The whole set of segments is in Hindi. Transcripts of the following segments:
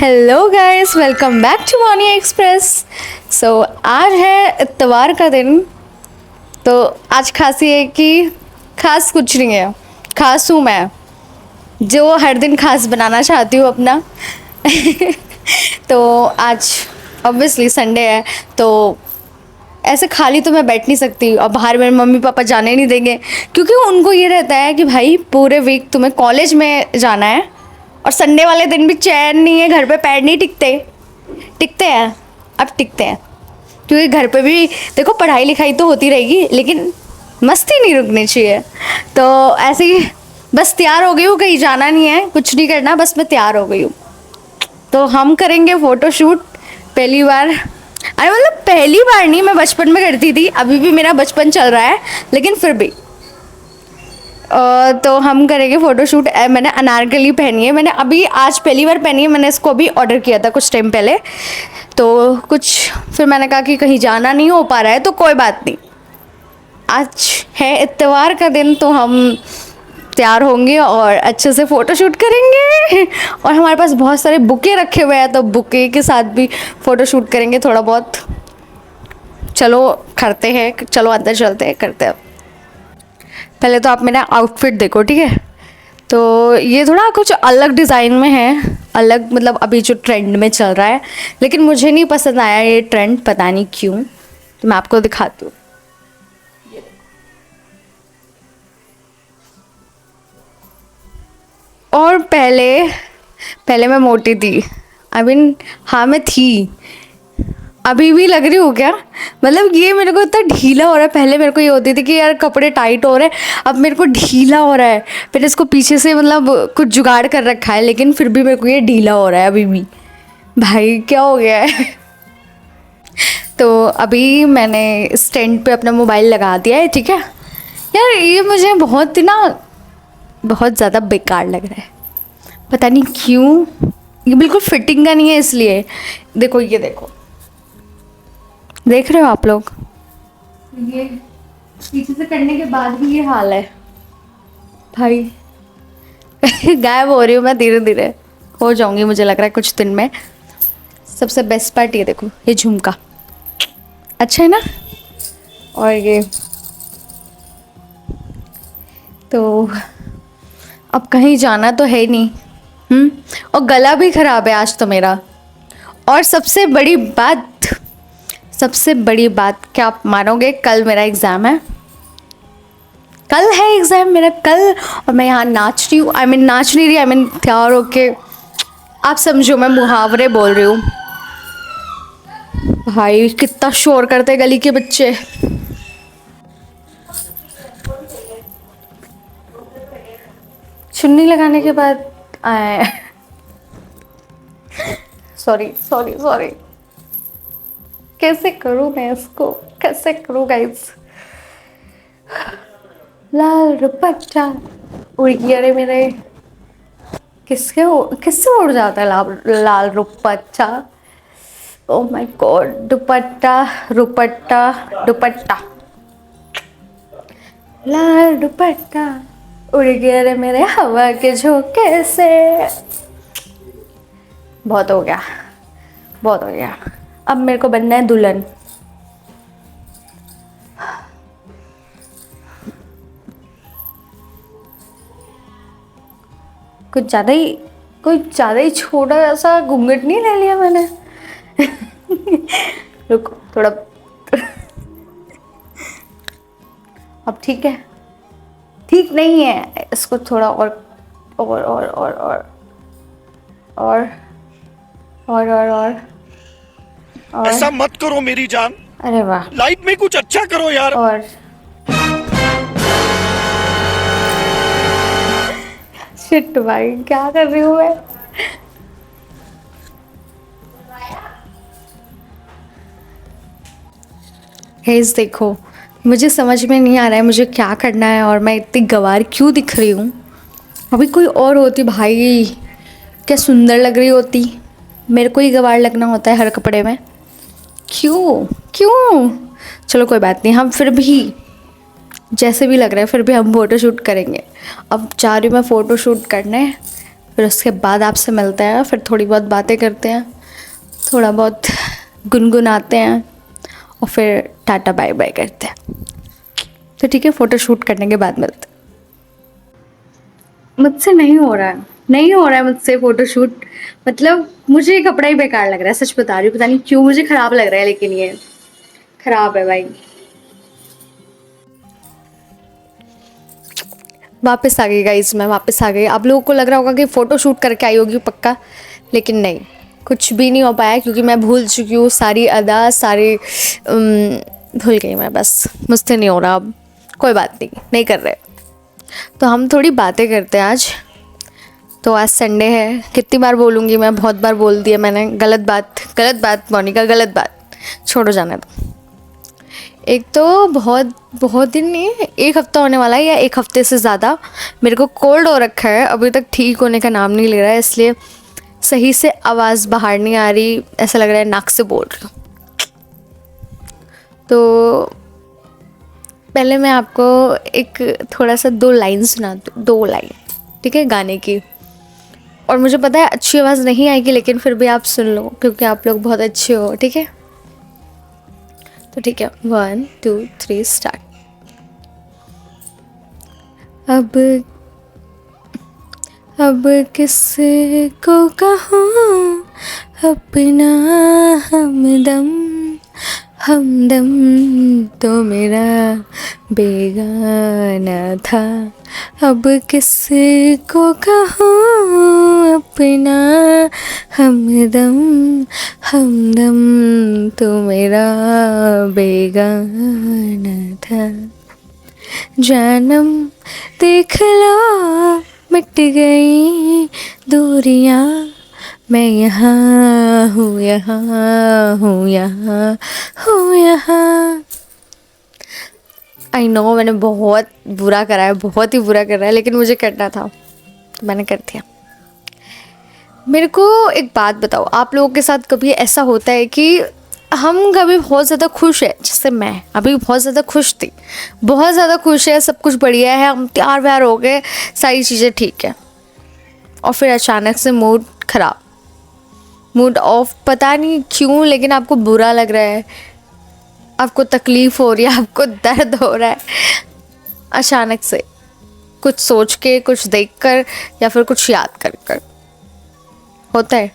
Hello guys, welcome back to Vani Express. आज है इतवार का दिन। तो आज खासी है कि खास कुछ नहीं है, खास हूँ मैं जो हर दिन खास बनाना चाहती हूँ अपना। तो आज ऑब्वियसली संडे है, तो ऐसे खाली तो मैं बैठ नहीं सकती और बाहर मेरे मम्मी पापा जाने नहीं देंगे, क्योंकि उनको ये रहता है कि भाई पूरे वीक तुम्हें कॉलेज में जाना है और संडे वाले दिन भी चैन नहीं है, घर पे पैर नहीं टिकते। टिकते हैं, अब टिकते हैं, क्योंकि घर पे भी देखो पढ़ाई लिखाई तो होती रहेगी लेकिन मस्ती नहीं रुकनी चाहिए। तो ऐसे ही बस तैयार हो गई हूँ, कहीं जाना नहीं है, कुछ नहीं करना, बस मैं तैयार हो गई हूँ। तो हम करेंगे फ़ोटो शूट पहली बार। अरे मतलब पहली बार नहीं, मैं बचपन में करती थी, अभी भी मेरा बचपन चल रहा है, लेकिन फिर भी तो हम करेंगे फ़ोटोशूट। मैंने अनारकली पहनी है, मैंने अभी आज पहली बार पहनी है, मैंने इसको अभी ऑर्डर किया था कुछ टाइम पहले। तो कुछ फिर मैंने कहा कि कहीं जाना नहीं हो पा रहा है तो कोई बात नहीं, आज है इत्तेवार का दिन, तो हम तैयार होंगे और अच्छे से फ़ोटोशूट करेंगे। और हमारे पास बहुत सारे बुके रखे हुए हैं, तो बुके के साथ भी फ़ोटोशूट करेंगे थोड़ा बहुत। चलो करते हैं, चलो अंदर चलते हैं, करते हैं। पहले तो आप मेरा आउटफिट देखो, ठीक है। तो ये थोड़ा कुछ अलग डिज़ाइन में है, अलग मतलब अभी जो ट्रेंड में चल रहा है, लेकिन मुझे नहीं पसंद आया ये ट्रेंड, पता नहीं क्यों। तो मैं आपको दिखाती हूँ। और पहले पहले मैं मोटी थी, आई मीन हाँ मैं थी, अभी भी लग रही हूँ क्या? मतलब ये मेरे को इतना ढीला हो रहा है। पहले मेरे को ये होती थी कि यार कपड़े टाइट हो रहे हैं, अब मेरे को ढीला हो रहा है। फिर इसको पीछे से मतलब कुछ जुगाड़ कर रखा है, लेकिन फिर भी मेरे को ये ढीला हो रहा है अभी भी। भाई क्या हो गया है? तो अभी मैंने स्टैंड पे अपना मोबाइल लगा दिया है, ठीक है। यार ये मुझे बहुत ही ना, बहुत ज़्यादा बेकार लग रहा है, पता नहीं क्यों। ये बिल्कुल फिटिंग का नहीं है, इसलिए देखो, ये देखो, देख रहे हो आप लोग, ये पीछे से करने के बाद भी ये हाल है भाई। गायब हो रही हूँ मैं, धीरे धीरे हो जाऊंगी मुझे लग रहा है कुछ दिन में। सबसे बेस्ट पार्ट ये देखो, ये झुमका अच्छा है ना। और ये तो अब कहीं जाना तो है नहीं, और गला भी खराब है आज तो मेरा। और सबसे बड़ी बात क्या आप मानोगे, कल मेरा एग्ज़ाम है, कल है एग्ज़ाम मेरा कल। और मैं यहाँ नाच रही हूँ, आई मीन नाच नहीं रही, आई मीन तैयार होके, आप समझो मैं मुहावरे बोल रही हूँ। भाई कितना शोर करते हैं गली के बच्चे। चुन्नी लगाने के बाद आए, सॉरी सॉरी सॉरी, कैसे करूँ मैं इसको, कैसे करूँ गाइस। लाल दुपट्टा उड़ गया रे मेरे, किससे उड़ जाता है लाल लाल दुपट्टा। ओ माय गॉड, दुपट्टा दुपट्टा दुपट्टा, लाल दुपट्टा उड़ गया रे मेरे हवा के झोंके से। बहुत हो गया, बहुत हो गया, अब मेरे को बनना है दुल्हन। कुछ ज़्यादा ही छोटा सा घूंघट नहीं ले लिया मैंने? रुको थोड़ा, अब ठीक है? ठीक नहीं है, इसको थोड़ा और और ऐसा मत करो मेरी जान, अरे वाह, लाइफ में कुछ अच्छा करो यार। और शिट भाई, क्या कर रही हूँ मैं? हेज देखो, मुझे समझ में नहीं आ रहा है मुझे क्या करना है, और मैं इतनी गंवार क्यों दिख रही हूँ। अभी कोई और होती भाई, क्या सुंदर लग रही होती, मेरे को ही गंवार लगना होता है हर कपड़े में, क्यों क्यों? चलो कोई बात नहीं, हम फिर भी जैसे भी लग रहा है फिर भी हम फ़ोटो शूट करेंगे। अब जा रही हूँ मैं फ़ोटो शूट करने, फिर उसके बाद आपसे मिलते हैं, फिर थोड़ी बहुत बातें करते हैं, थोड़ा बहुत गुनगुनाते हैं और फिर टाटा बाय बाय करते हैं। तो ठीक है, फ़ोटो शूट करने के बाद मिलते हैं। मुझसे नहीं हो रहा है, नहीं हो रहा है मुझसे फ़ोटो शूट। मतलब मुझे ये कपड़ा ही बेकार लग रहा है, सच बता रही हूँ, पता नहीं क्यों मुझे ख़राब लग रहा है, लेकिन ये ख़राब है भाई। वापस आ गई गाइस, मैं वापस आ गई। आप लोगों को लग रहा होगा कि फ़ोटो शूट करके आई होगी पक्का, लेकिन नहीं, कुछ भी नहीं हो पाया क्योंकि मैं भूल चुकी हूँ सारी अदा, सारी भूल गई मैं, बस मुझसे नहीं हो रहा अब। कोई बात नहीं, नहीं कर रहे। तो हम थोड़ी बातें करते हैं आज। तो आज संडे है, कितनी बार बोलूँगी मैं, बहुत बार बोल दिया मैंने। गलत बात मोनिका, गलत बात, छोड़ो जाने दो। एक तो बहुत बहुत दिन नहीं, 1 हफ्ता होने वाला है या 1 हफ्ते से ज़्यादा मेरे को कोल्ड हो रखा है, अभी तक ठीक होने का नाम नहीं ले रहा है, इसलिए सही से आवाज़ बाहर नहीं आ रही, ऐसा लग रहा है नाक से बोल रही हूँ। तो पहले मैं आपको एक थोड़ा सा 2 लाइन सुनाती हूँ, 2 लाइन, ठीक है, गाने की। और मुझे पता है अच्छी आवाज़ नहीं आएगी, लेकिन फिर भी आप सुन लो क्योंकि आप लोग बहुत अच्छे हो, ठीक है। तो ठीक है, 1 2 3 स्टार्ट। अब किसको कहूँ अपना हमदम, हमदम तो मेरा बेगाना था। अब किसको कहूँ अपना हमदम, हमदम तो मेरा बेगाना था। जानम देख लो मिट गई दूरियां, मैं यहाँ हूँ, यहाँ हूँ, यहाँ हूँ, यहाँ। आई नो मैंने बहुत बुरा करा है, बहुत ही बुरा करा है, लेकिन मुझे करना था तो मैंने कर दिया। मेरे को एक बात बताओ, आप लोगों के साथ कभी ऐसा होता है कि हम कभी बहुत ज़्यादा खुश है, जैसे मैं अभी बहुत ज़्यादा खुश थी, बहुत ज़्यादा खुश है, सब कुछ बढ़िया है, हम तैयार व्यार हो गए, सारी चीज़ें ठीक है, और फिर अचानक से मूड ख़राब, मूड ऑफ, पता नहीं क्यों, लेकिन आपको बुरा लग रहा है, आपको तकलीफ़ हो रही है, आपको दर्द हो रहा है अचानक से, कुछ सोच के, कुछ देख कर, या फिर कुछ याद कर कर। होता है,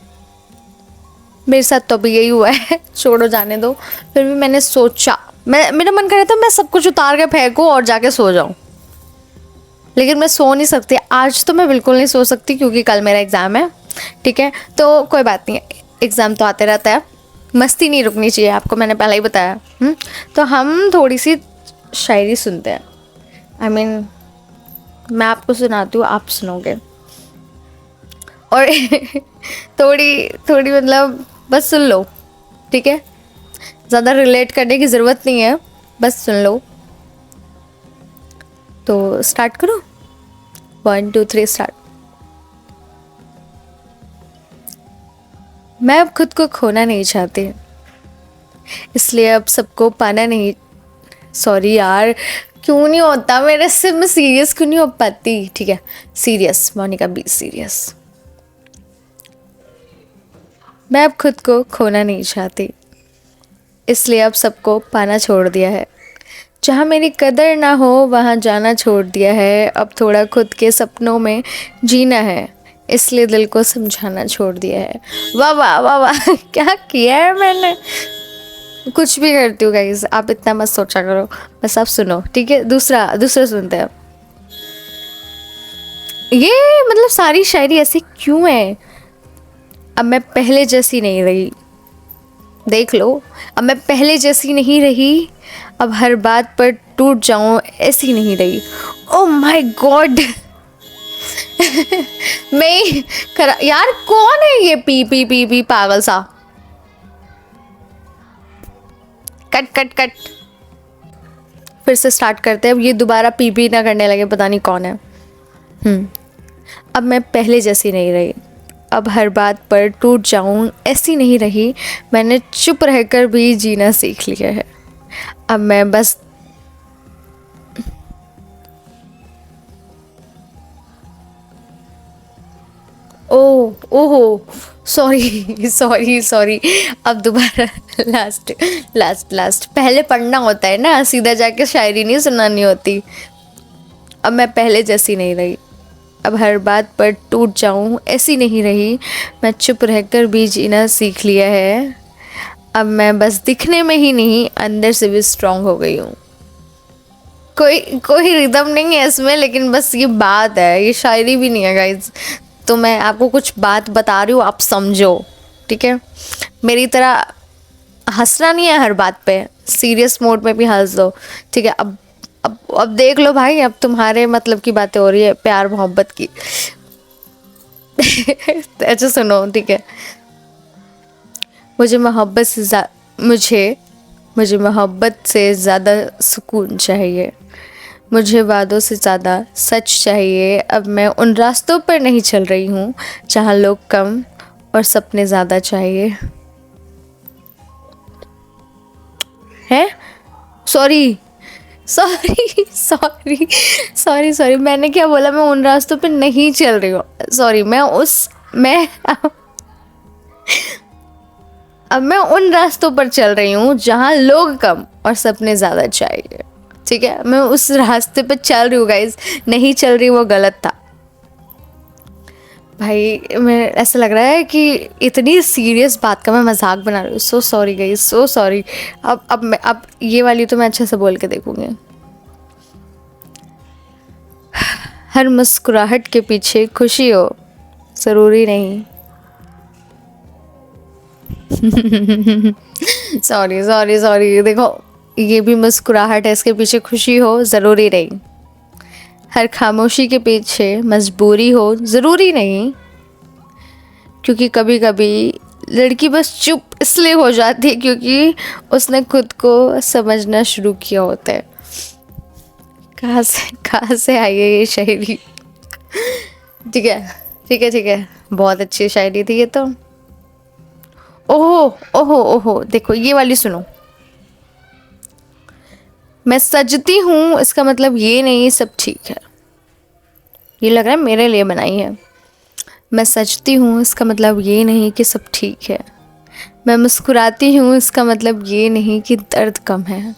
मेरे साथ तो अभी यही हुआ है, छोड़ो जाने दो। फिर भी मैंने सोचा, मेरा मन कर रहा था मैं सब कुछ उतार के फेंकूं और जाके सो जाऊं, लेकिन मैं सो नहीं सकती आज, तो मैं बिल्कुल नहीं सो सकती क्योंकि कल मेरा एग्ज़ाम है, ठीक है। तो कोई बात नहीं, एग्ज़ाम तो आते रहता है, मस्ती नहीं रुकनी चाहिए, आपको मैंने पहले ही बताया। तो हम थोड़ी सी शायरी सुनते हैं, आई मीन मैं आपको सुनाती हूँ, आप सुनोगे, और थोड़ी थोड़ी मतलब बस सुन लो, ठीक है, ज़्यादा रिलेट करने की ज़रूरत नहीं है, बस सुन लो। तो स्टार्ट करो, 1 2 3 स्टार्ट। मैं अब खुद को खोना नहीं चाहती, इसलिए अब सबको पाना नहीं, सॉरी यार, क्यों नहीं होता मेरे से, मैं सीरियस क्यों नहीं हो पाती, ठीक है, सीरियस मोनिका, बी सीरियस। मैं अब खुद को खोना नहीं चाहती, इसलिए अब सबको पाना छोड़ दिया है, जहाँ मेरी कदर ना हो वहाँ जाना छोड़ दिया है, अब थोड़ा खुद के सपनों में जीना है, इसलिए दिल को समझाना छोड़ दिया है। वाह वाह वाह वाह, क्या किया है मैंने, कुछ भी करती हूँ गाइस, आप इतना मत सोचा करो, बस आप सुनो, ठीक है। दूसरा सुनते हैं। ये मतलब सारी शायरी ऐसी क्यों है, अब मैं पहले जैसी नहीं रही, देख लो, अब मैं पहले जैसी नहीं रही, अब हर बात पर टूट जाऊं ऐसी नहीं रही। ओ माय गॉड, मैं यार कौन है ये पी पी पी पी पागल सा, कट कट कट, फिर से स्टार्ट करते हैं, अब ये दोबारा पी पी ना करने लगे, पता नहीं कौन है। अब मैं पहले जैसी नहीं रही, अब हर बात पर टूट जाऊं ऐसी नहीं रही, मैंने चुप रहकर भी जीना सीख लिया है, अब मैं बस ओ ओहो, सॉरी सॉरी सॉरी। अब दोबारा लास्ट लास्ट लास्ट, पहले पढ़ना होता है ना, सीधा जाके शायरी नहीं सुनानी होती। अब मैं पहले जैसी नहीं रही, अब हर बात पर टूट जाऊं ऐसी नहीं रही। मैं चुप रहकर भी जीना सीख लिया है। अब मैं बस दिखने में ही नहीं, अंदर से भी स्ट्रांग हो गई हूँ। कोई कोई रिदम नहीं है इसमें, लेकिन बस ये बात है, ये शायरी भी नहीं है गाइज। तो मैं आपको कुछ बात बता रही हूँ, आप समझो, ठीक है। मेरी तरह हंसना नहीं है हर बात पे, सीरियस मोड में भी हंस दो, ठीक है। अब देख लो भाई, अब तुम्हारे मतलब की बातें हो रही है, प्यार मोहब्बत की। अच्छा सुनो, ठीक है। मुझे मोहब्बत से मुझे मोहब्बत से ज़्यादा सुकून चाहिए। मुझे वादों से ज़्यादा सच चाहिए। अब मैं उन रास्तों पर नहीं चल रही हूँ जहाँ लोग कम और सपने ज़्यादा चाहिए। है, sorry sorry sorry sorry sorry, मैंने क्या बोला? मैं उन रास्तों पे नहीं चल रही हूँ, सॉरी। मैं अब मैं उन रास्तों पर चल रही हूँ जहाँ लोग कम और सपने ज़्यादा चाहिए, ठीक है। मैं उस रास्ते पर चल रही हूँ गाइज, नहीं चल रही वो गलत था भाई। मैं ऐसा लग रहा है कि इतनी सीरियस बात का मैं मजाक बना रही हूँ। So sorry guys, so sorry. अब ये वाली तो मैं अच्छे से बोल के देखूँगी। हर मुस्कुराहट के पीछे खुशी हो ज़रूरी नहीं। सॉरी सॉरी सॉरी, देखो ये भी मुस्कुराहट है, इसके पीछे खुशी हो ज़रूरी नहीं। हर खामोशी के पीछे मजबूरी हो ज़रूरी नहीं, क्योंकि कभी कभी लड़की बस चुप इसलिए हो जाती है क्योंकि उसने खुद को समझना शुरू किया होता है। कहाँ से आई है ये शायरी? ठीक है ठीक है ठीक है, बहुत अच्छी शायरी थी ये तो। ओहो ओहो ओहो, देखो ये वाली सुनो। मैं सजती हूँ इसका मतलब ये नहीं सब ठीक है, ये लग रहा है मेरे लिए बनाई है। मैं सजती हूँ इसका मतलब ये नहीं कि सब ठीक है। मैं मुस्कुराती हूँ इसका मतलब ये नहीं कि दर्द कम है।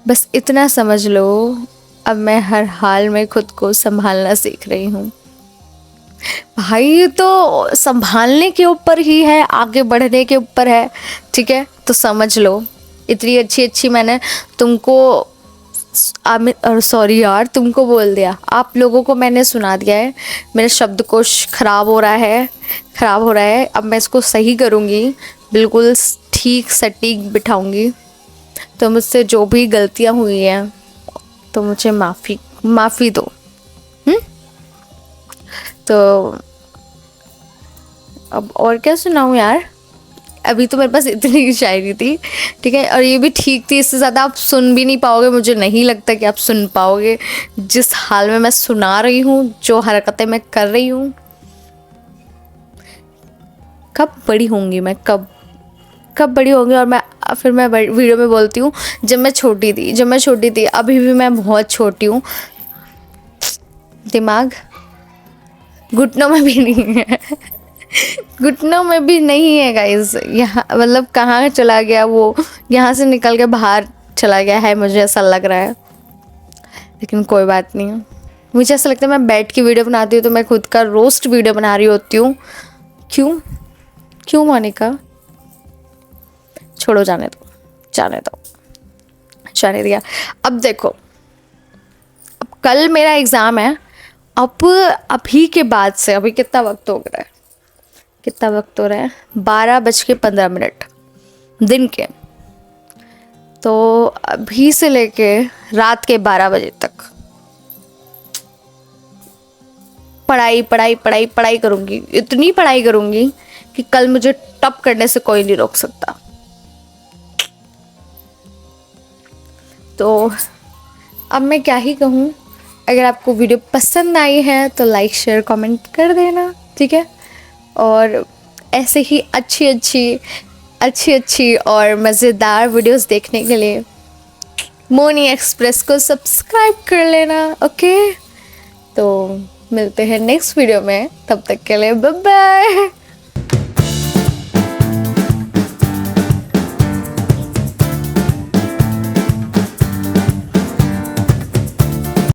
बस इतना समझ लो, अब मैं हर हाल में खुद को संभालना सीख रही हूँ। भाई ये तो संभालने के ऊपर ही है, आगे बढ़ने के ऊपर है, ठीक है। तो समझ लो, इतनी अच्छी अच्छी मैंने तुमको सॉरी यार, तुमको बोल दिया, आप लोगों को मैंने सुना दिया है। मेरा शब्दकोश खराब हो रहा है, खराब हो रहा है। अब मैं इसको सही करूँगी, बिल्कुल ठीक सटीक बिठाऊँगी। तो मुझसे जो भी गलतियाँ हुई हैं तो मुझे माफ़ी दो। तो अब और क्या सुनाऊँ यार? अभी तो मेरे पास इतनी शायरी थी, ठीक है, और ये भी ठीक थी। इससे ज़्यादा आप सुन भी नहीं पाओगे, मुझे नहीं लगता कि आप सुन पाओगे जिस हाल में मैं सुना रही हूँ, जो हरकतें मैं कर रही हूँ। कब बड़ी होंगी मैं, कब बड़ी होंगी? और फिर मैं वीडियो में बोलती हूँ जब मैं छोटी थी। अभी भी मैं बहुत छोटी हूँ, दिमाग घुटनों में भी नहीं है। घुटनों में भी नहीं है गाइस। यहाँ मतलब कहाँ चला गया वो, यहाँ से निकल के बाहर चला गया है, मुझे ऐसा लग रहा है। लेकिन कोई बात नहीं, मुझे ऐसा लगता है मैं बैठ के वीडियो बनाती हूँ तो मैं खुद का रोस्ट वीडियो बना रही होती हूँ। क्यों मोनिका? छोड़ो, जाने दिया। अब देखो, अब कल मेरा एग्ज़ाम है। अभी के बाद से, अभी कितना वक्त हो रहा है? 12:15 दिन के। तो अभी से लेके रात के 12 बजे तक पढ़ाई करूँगी। इतनी पढ़ाई करूँगी कि कल मुझे टॉप करने से कोई नहीं रोक सकता। तो अब मैं क्या ही कहूँ। अगर आपको वीडियो पसंद आई है तो लाइक शेयर कमेंट कर देना, ठीक है। और ऐसे ही अच्छी और मज़ेदार वीडियोस देखने के लिए मोनी एक्सप्रेस को सब्सक्राइब कर लेना, ओके। तो मिलते हैं नेक्स्ट वीडियो में, तब तक के लिए बाय बाय।